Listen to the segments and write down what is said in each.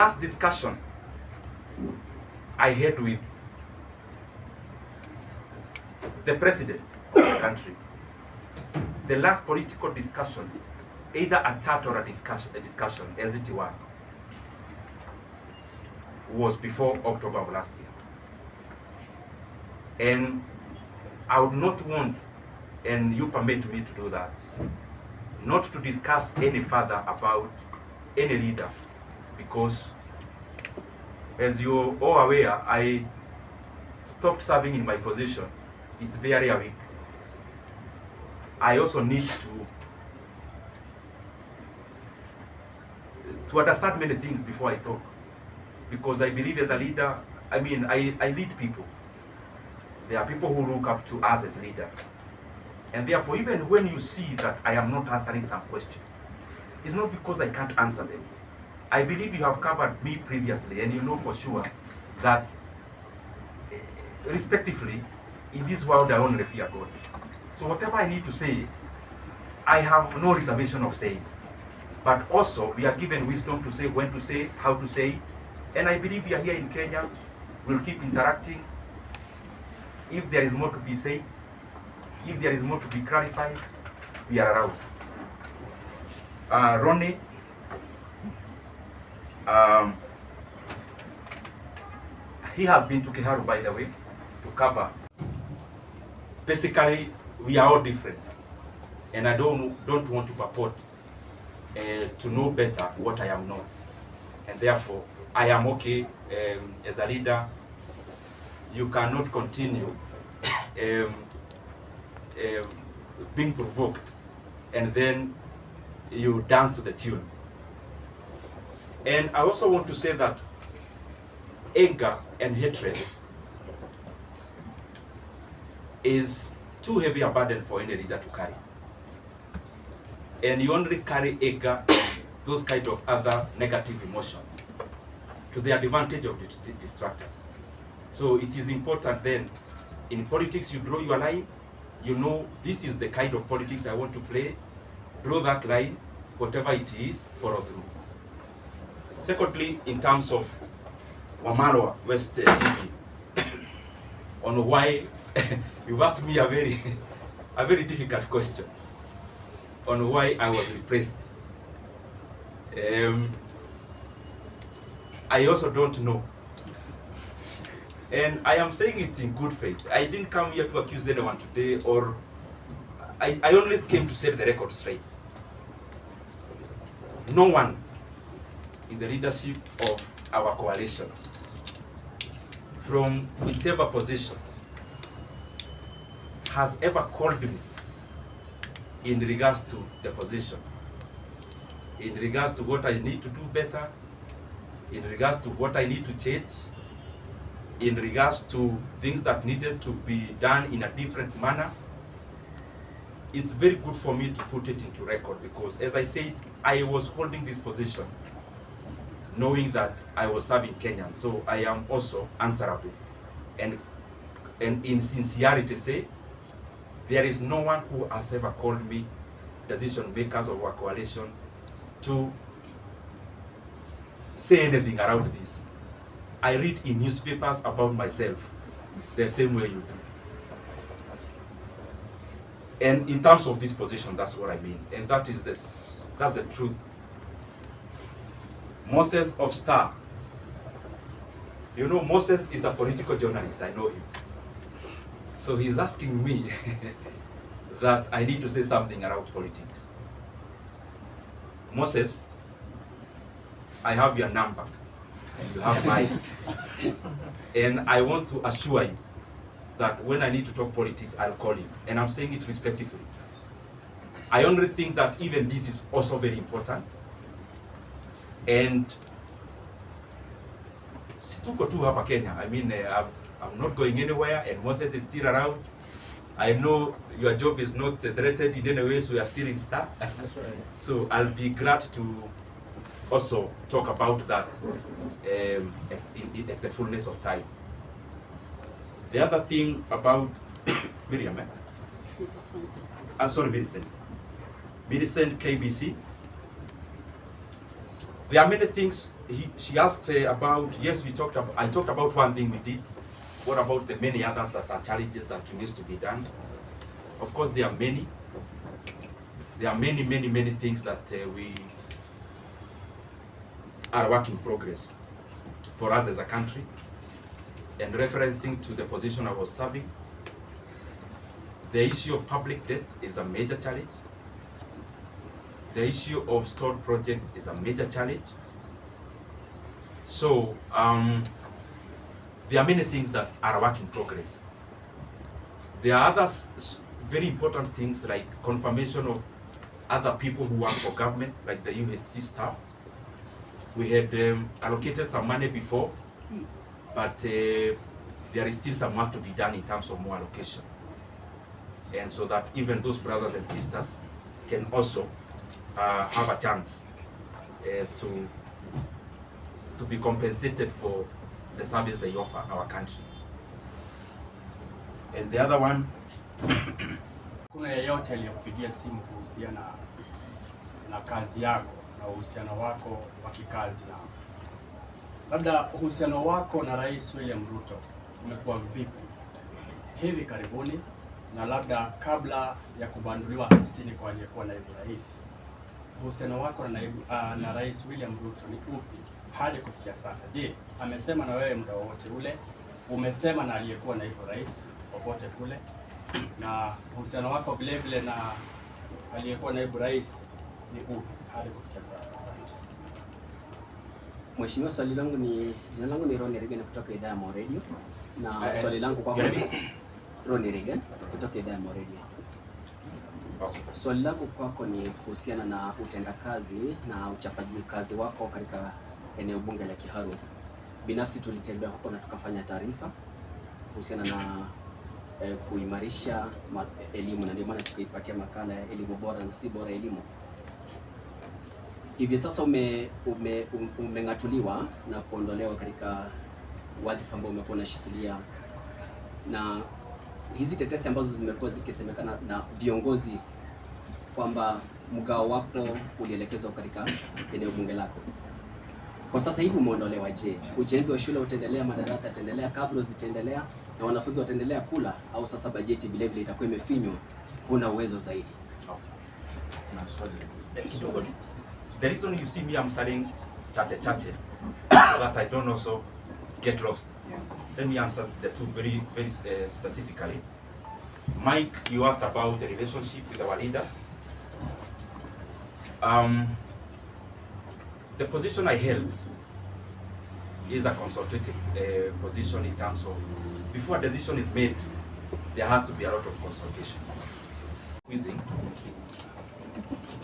Last discussion I had with the president of the country, the last political discussion, either a chat or a discussion as it were, was before October of last year. And I would not want, and you permit me to do that, not to discuss any further about any leader, because as you're all aware, I stopped serving in my position. It's barely a week. I also need to understand many things before I talk, because I believe as a leader, I lead people. There are people who look up to us as leaders. And therefore, even when you see that I am not answering some questions, it's not because I can't answer them. I believe you have covered me previously, and you know for sure that, respectively, in this world I only fear God. So whatever I need to say, I have no reservation of saying. But also, we are given wisdom to say when to say, how to say. And I believe we are here in Kenya. We'll keep interacting. If there is more to be said, if there is more to be clarified, we are around. Ronnie, he has been to Kiharu, by the way, to cover. Basically, we are all different, and I don't want to purport to know better what I am not, and therefore I am okay as a leader. You cannot continue being provoked and then you dance to the tune. And I also want to say that anger and hatred is too heavy a burden for any leader to carry. And you only carry anger and those kind of other negative emotions to the advantage of the distractors. So it is important then, in politics you draw your line, you know this is the kind of politics I want to play, draw that line, whatever it is, follow through. Secondly, in terms of Wamalwa West TV, on why, you've asked me a very difficult question, on why I was replaced. I also don't know. And I am saying it in good faith. I didn't come here to accuse anyone today, or I only came to set the record straight. No one in the leadership of our coalition, from whichever position, has ever called me in regards to the position, in regards to what I need to do better, in regards to what I need to change, in regards to things that needed to be done in a different manner. It's very good for me to put it into record, because as I said, I was holding this position knowing that I was serving Kenyans, so I am also answerable. And in sincerity say, there is no one who has ever called me, decision makers of our coalition, to say anything around this. I read in newspapers about myself the same way you do. And in terms of this position, that's what I mean. And that's the truth. Moses of Star. You know, Moses is a political journalist, I know him. So he's asking me that I need to say something around politics. Moses, I have your number. And you have mine. And I want to assure you that when I need to talk politics, I'll call you. And I'm saying it respectfully. I only think that even this is also very important. And situko tu hapa Kenya. I mean, I'm not going anywhere, and Moses is still around. I know your job is not threatened in any way, so you are still in Star. That's right. So I'll be glad to also talk about that at the fullness of time. The other thing about Miriam, I'm sorry, Millicent KBC. There are many things she asked about, yes, I talked about one thing we did. What about the many others that are challenges that needs to be done? Of course, there are many. There are many things that we are work in progress for us as a country. And referencing to the position I was serving, the issue of public debt is a major challenge. The issue of stalled projects is a major challenge. So there are many things that are a work in progress. There are other very important things like confirmation of other people who work for government, like the UHC staff. We had allocated some money before, but there is still some work to be done in terms of more allocation. And so that even those brothers and sisters can also have a chance to be compensated for the service they offer our country. And the other one, kuna yeyote aliyokupigia simu kuhusiana na kazi yako na uhusiano wako wa kikazi, na labda uhusiano wako na Rais William Ruto umekuwa vipi hivi karibuni, na labda kabla ya kubanduliwa afisini kwa aliyekuwa naibu rais, uhusiano wako na Rais William Ruto ni upi hadi kufikia sasa? Je, amesema na wewe muda wote ule? Umesema na aliyekuwa naibu rais popote kule? Na uhusiano wako vile vile na aliyekuwa naibu rais ni upi hadi kufikia sasa? Asante. Mheshimiwa, swali langu ni, jina langu ni Ronny Regan kutoka idhaa ya Mo Radio, na swali langu kwako ni Ronny Regan kutoka idhaa ya Mo Radio. Swali langu kwako ni kuhusiana na utendakazi na uchapaji kazi wako katika eneo bunge la Kiharu. Binafsi tulitembea huko na tukafanya taarifa kuhusiana na kuimarisha elimu, na ndio maana tukaipatia makala ya elimu bora na si bora elimu. Hivi sasa umeng'atuliwa na kuondolewa katika wadhifa ambao umekuwa unashikilia, na hizi tetesi ambazo zimekuwa zikisemekana na viongozi kwamba mgao wako ulielekezwa katika eneo bunge lako, kwa sasa hivi umeondolewa. Je, ujenzi wa shule utaendelea, madarasa yataendelea, kabla zitaendelea na wanafunzi wataendelea kula, au sasa bajeti vile vile itakuwa imefinywa, huna uwezo zaidi? The reason you see me answering chache so that I don't also get lost. Let me answer the two very specifically. Mike, you asked about the relationship with our leaders. The position I held is a consultative position in terms of, before a decision is made, there has to be a lot of consultation.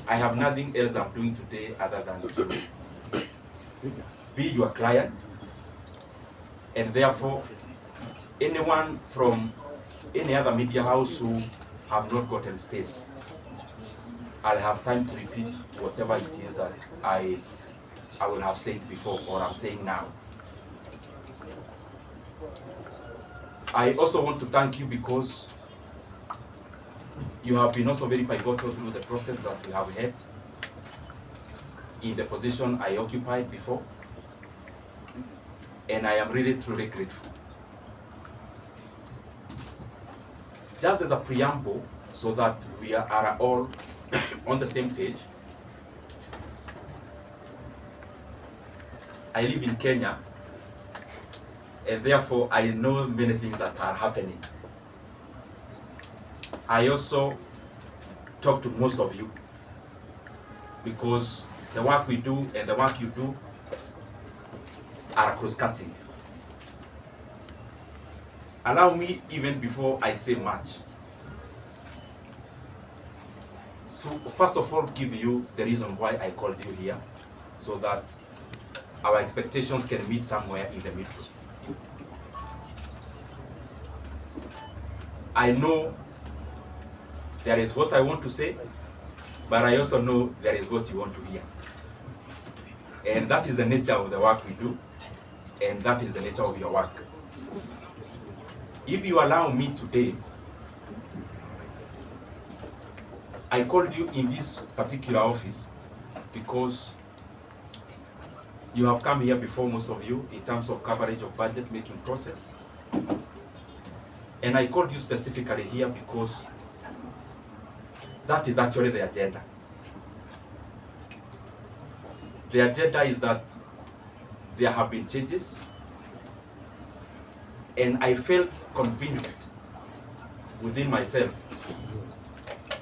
I have nothing else I'm doing today other than to be your client, and therefore anyone from any other media house who have not gotten space, I'll have time to repeat whatever it is that I will have said before or I'm saying now. I also want to thank you because you have been also very pivotal through the process that we have had in the position I occupied before, and I am really truly grateful. Just as a preamble, so that we are all on the same page, I live in Kenya, and therefore I know many things that are happening. I also talk to most of you because the work we do and the work you do are cross-cutting. Allow me, even before I say much, to first of all give you the reason why I called you here, so that our expectations can meet somewhere in the middle. I know there is what I want to say, but I also know there is what you want to hear. And that is the nature of the work we do, and that is the nature of your work. If you allow me today, I called you in this particular office because You have come here before, most of you, in terms of coverage of budget making process. And I called you specifically here because that is actually the agenda. The agenda is that there have been changes, and I felt convinced within myself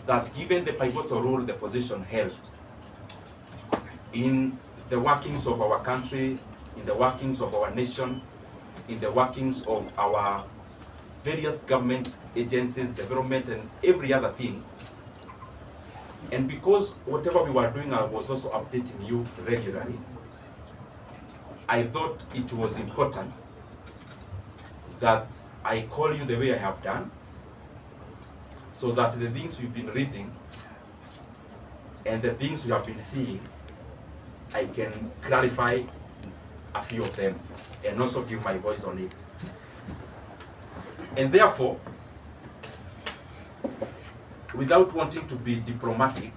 that given the pivotal role the position held in the workings of our country, in the workings of our nation, in the workings of our various government agencies, development, and every other thing, and because whatever we were doing, I was also updating you regularly, I thought it was important that I call you the way I have done, so that the things we've been reading and the things we have been seeing, I can clarify a few of them and also give my voice on it. And therefore, without wanting to be diplomatic,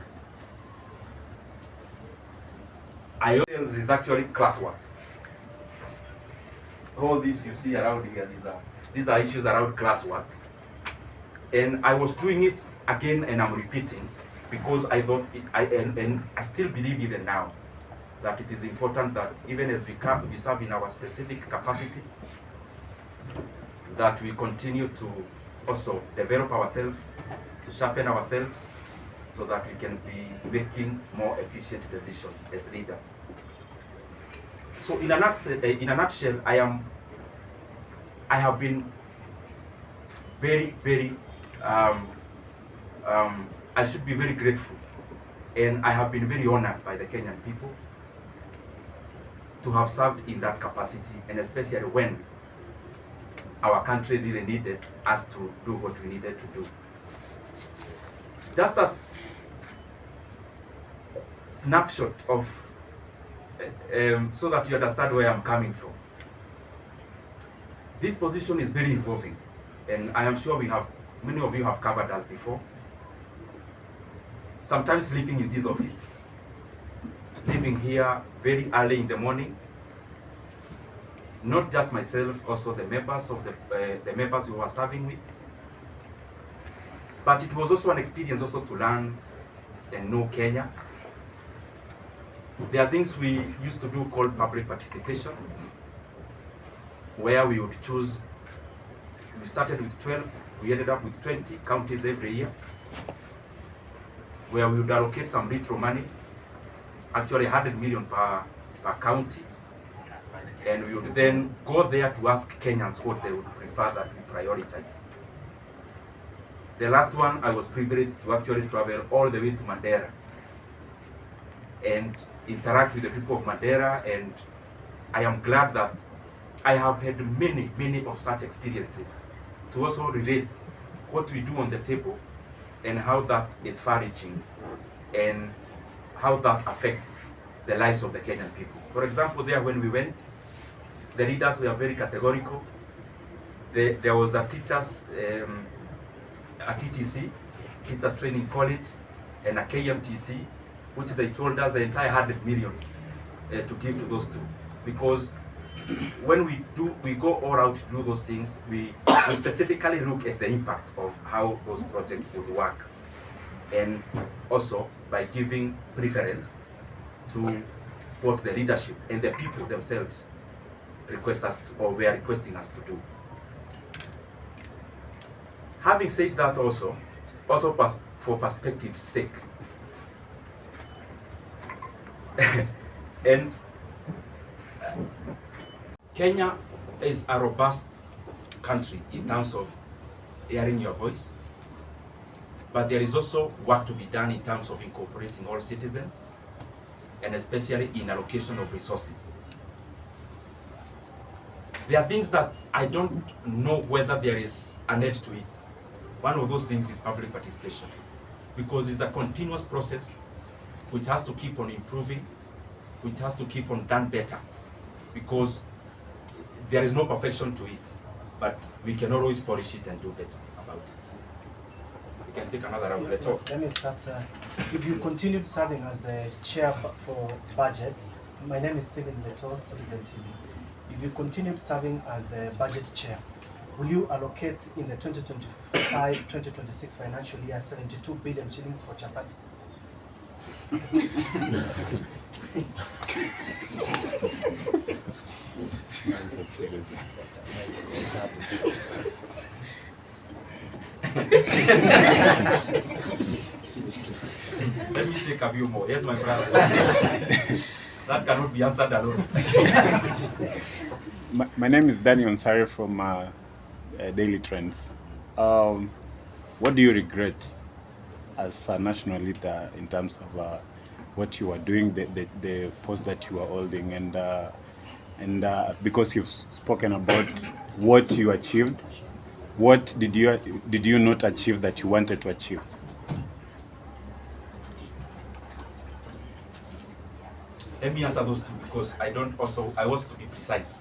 IOTLs is actually classwork. All this you see around here, these are issues around classwork. And I was doing it again, and I'm repeating, because I thought, and I still believe even now, that it is important that even as we serve in our specific capacities, that we continue to also develop ourselves, to sharpen ourselves, so that we can be making more efficient decisions as leaders. So in a nutshell, I have been very, very, I should be very grateful, and I have been very honored by the Kenyan people to have served in that capacity, and especially when our country really needed us to do what we needed to do. Just as snapshot of, so that you understand where I'm coming from. This position is very involving, and I am sure many of you have covered us before. Sometimes sleeping in this office, living here very early in the morning. Not just myself, also the members of the members who are serving with. But it was also an experience also to learn and know Kenya. There are things we used to do called public participation, where we would choose. We started with 12, we ended up with 20 counties every year, where we would allocate some little money, actually 100 million per county, and we would then go there to ask Kenyans what they would prefer that we prioritize. The last one, I was privileged to actually travel all the way to Mandera and interact with the people of Mandera, and I am glad that I have had many, many of such experiences to also relate what we do on the table and how that is far-reaching and how that affects the lives of the Kenyan people. For example, there when we went, the leaders were very categorical. There was a teachers, a TTC, Teachers Training College, and a KMTC, which they told us the entire 100 million to give to those two. Because when we go all out to do those things, we specifically look at the impact of how those projects would work. And also by giving preference to what the leadership and the people themselves request us to, or were requesting us to do. Having said that, also for perspective's sake, and Kenya is a robust country in terms of hearing your voice, but there is also work to be done in terms of incorporating all citizens, and especially in allocation of resources. There are things that I don't know whether there is an end to it. One of those things is public participation, because it's a continuous process which has to keep on improving, which has to keep on done better, because there is no perfection to it, but we can always polish it and do better about it. We can take another round. Let me start. If you continued serving as the chair for budget, My name is Stephen Leto, Citizen TV. If you continue serving as the budget chair, will you allocate in the 2025-2026 financial year 72 billion shillings for chapati? Let me take a few more. Yes, my brother. That cannot be answered alone. My name is Danny Onsari from Daily Trends. What do you regret as a national leader in terms of what you are doing, the post that you are holding, and because you've spoken about what you achieved, what did you not achieve that you wanted to achieve? Let me answer those two because I want to be precise.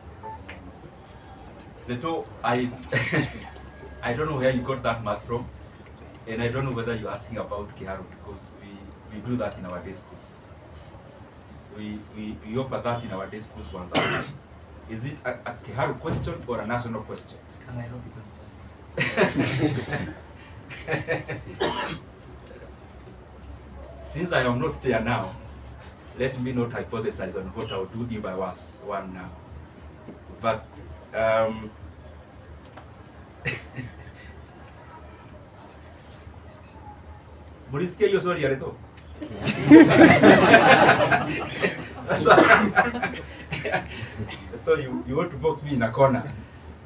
Leto, I don't know where you got that math from, and I don't know whether you're asking about Kiharu because we do that in our day schools. We offer that in our day schools once a week. Is it a Kiharu question or a national question? A Nairobi question. Since I am not chair now, let me not hypothesize on what I would do if I was one now. But mulisikia hiyo swali ya Leto? So you want to box me in a corner.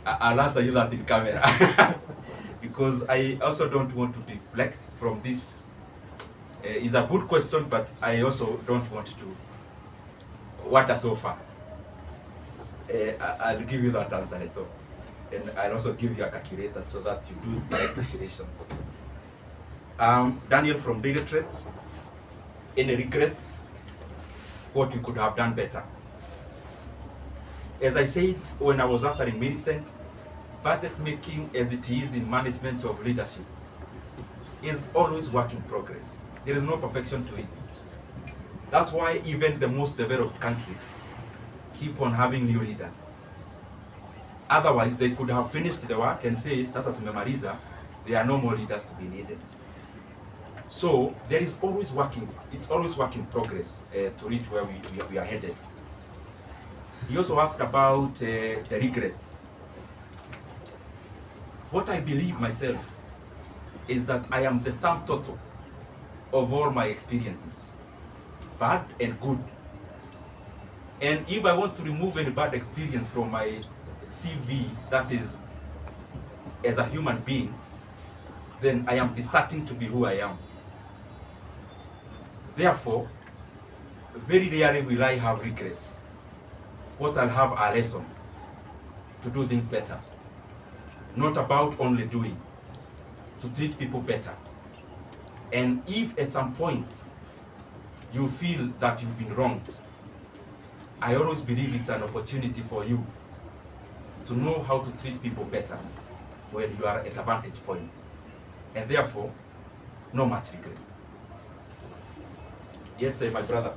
I'll answer you that in camera. Because I also don't want to deflect from this. It's a good question, but I also don't want to water so far. I'll give you that answer, Leto. And I'll also give you a calculator so that you do the right calculations. Daniel from Daily Trades. Any regrets? What we could have done better? As I said when I was answering Millicent, budget making as it is in management of leadership is always work in progress. There is no perfection to it. That's why even the most developed countries keep on having new leaders. Otherwise, they could have finished the work and say, sasa tumemaliza, there are no more leaders to be needed. So there is always it's always work in progress to reach where we are headed. You also asked about the regrets. What I believe myself is that I am the sum total of all my experiences, bad and good. And if I want to remove any bad experience from my CV, that is, as a human being, then I am deserting to be who I am. Therefore, very rarely will I have regrets. What I'll have are lessons to do things better. Not about only doing, to treat people better. And if at some point you feel that you've been wronged, I always believe it's an opportunity for you to know how to treat people better when you are at a vantage point. And therefore, no much regret. Yes, sir, my brother.